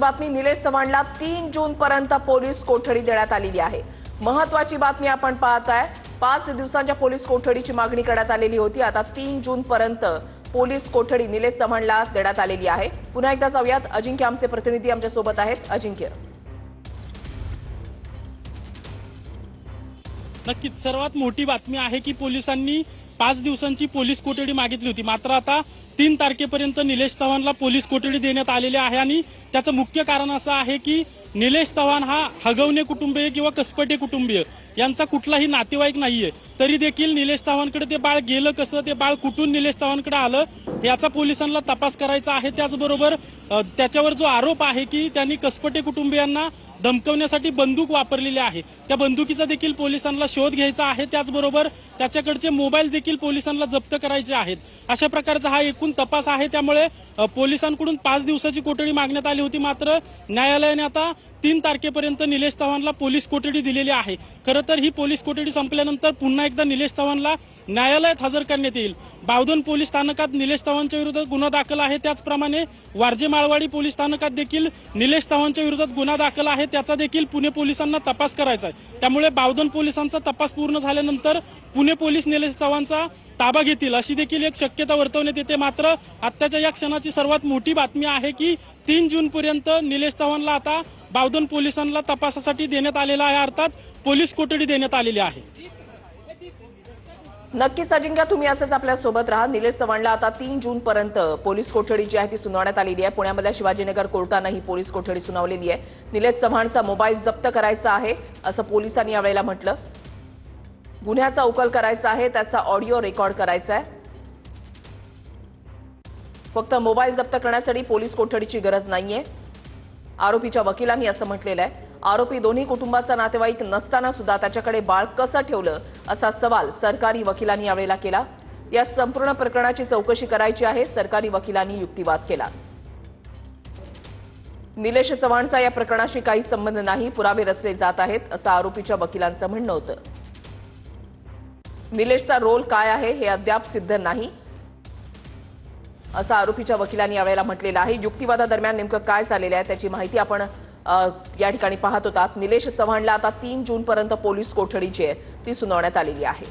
बातमी निलेश चव्हाणला 3 जून पर्यंत पोलीस कोठडी देण्यात आलेली आहे। महत्त्वाची बातमी आपण पाहताय। 5 दिवसांच्या पोलीस कोठडीची मागणी करण्यात आलेली होती। आता 3 जून पर्यंत पोलीस कोठडी निलेश चव्हाणला देण्यात आलेली आहे। पुन्हा एकदा जाऊयात, अजिंक्य आमचे प्रतिनिधी आमच्या सोबत आहेत। अजिंक्य, नक्कीच सर्वात मोठी बातमी आहे की पोलिसांनी 5 दिवसांची पोलीस कोठडी मागितली होती, मात्र आता 3 तारखेपर्यंत निलेश चव्हाणला पोलीस कोठडी देण्यात आलेली आहे। आणि त्याचं मुख्य कारण असं आहे की निलेश चव्हाण हा हगवणे कुटुंबीय किंवा कसपटे कुटुंबीय यांचा कुठलाही नातेवाईक नाहीये, तरी देखील निलेश चव्हाणकडे ते बाळ गेलं कसं, ते बाळ कुठून निलेश चव्हाणकडे आलं याचा पोलिसांना तपास करायचा आहे। त्याचबरोबर त्याच्यावर जो आरोप आहे की त्यांनी कसपटे कुटुंबियांना धमकवण्यासाठी बंदूक वापरलेली आहे, त्या बंदुकीचा देखील पोलिसांना शोध घ्यायचा आहे। त्याचबरोबर त्याच्याकडचे मोबाईल देखील पोलिसांना जप्त करायचे आहेत। अशा प्रकारचा हा एकूण तपास आहे। त्यामुळे पोलिसांकडून 5 दिवसाची कोठडी मागण्यात आली होती, मात्र न्यायालयाने आता 3 तारखेपर्यंत निलेश चव्हाणला पोलीस कोठडी दिलेली आहे। खरं तर ही पोलीस कोठडी संपल्यानंतर पुन्हा एकदा निलेश चव्हाणला न्यायालयात हजर करण्यात येईल। बावधन पोलीस स्थानकात निलेश चव्हाणच्या विरोधात गुन्हा दाखल आहे, त्याचप्रमाणे वारजे माळवाडी पोलीस स्थानकात देखील निलेश चव्हाणच्या विरोधात गुन्हा दाखल आहे, त्याचा देखील पुणे पोलिसांना तपास करायचा आहे। त्यामुळे बावधन पोलिसांचा तपास पूर्ण झाल्यानंतर पुणे पोलीस निलेश चव्हाणचा ताबा घेतील अशी देखील एक शक्यता वर्तवण्यात येते। मात्र आत्ताच्या या क्षणाची सर्वात मोठी बातमी आहे की 3 जून पर्यंत निलेश चव्हाणला आता बावधन पोलिसांना तपासासाठी देण्यात आलेला आहे, अर्थात पोलीस कोठडी देण्यात आलेली आहे। नक्कीच अजिंक्य, तुम्ही असंच आपल्या सोबत राहा। निलेश चव्हाणला आता 3 जून पर्यंत पोलीस कोठडी जी आहे ती सुनावण्यात आलेली आहे। पुण्यामधल्या शिवाजीनगर कोर्टाने ही पोलीस कोठडी सुनावलेली आहे। निलेश चव्हाणचा मोबाईल जप्त करायचा आहे असं पोलिसांनी यावेळेला म्हटलं। गुन्ह्याचा उकल करायचा आहे, त्याचा ऑडिओ रेकॉर्ड करायचा आहे। फक्त मोबाईल जप्त करण्यासाठी पोलीस कोठडीची गरज नाहीये, आरोपीच्या वकिलांनी असं म्हटलेलं आहे। आरोपी दोन्ही कुटुंबाचा नातेवाईक नसताना सुद्धा त्याच्याकडे बाळ कसं ठेवलं असा सवाल सरकारी वकिलांनी यावेळेला केला। या संपूर्ण प्रकरणाची चौकशी करायची आहे, सरकारी वकिलांनी युक्तिवाद केला। निलेश चव्हाणचा या प्रकरणाशी काही संबंध नाही, पुरावे रचले जात आहेत असं आरोपीच्या वकिलांचं म्हणणं होतं। निलेशचा रोल काय आहे हे अद्याप सिद्ध नाही असं आरोपीच्या वकिलांनी यावेळेला म्हटलेलं आहे। युक्तिवादादरम्यान नेमकं काय झालेलं आहे त्याची माहिती आपण या ठिकाणी पाहत होतात। निलेश चव्हाणला आता 3 जून पर्यंत पोलीस कोठडी जी आहे ती सुनावण्यात आलेली आहे।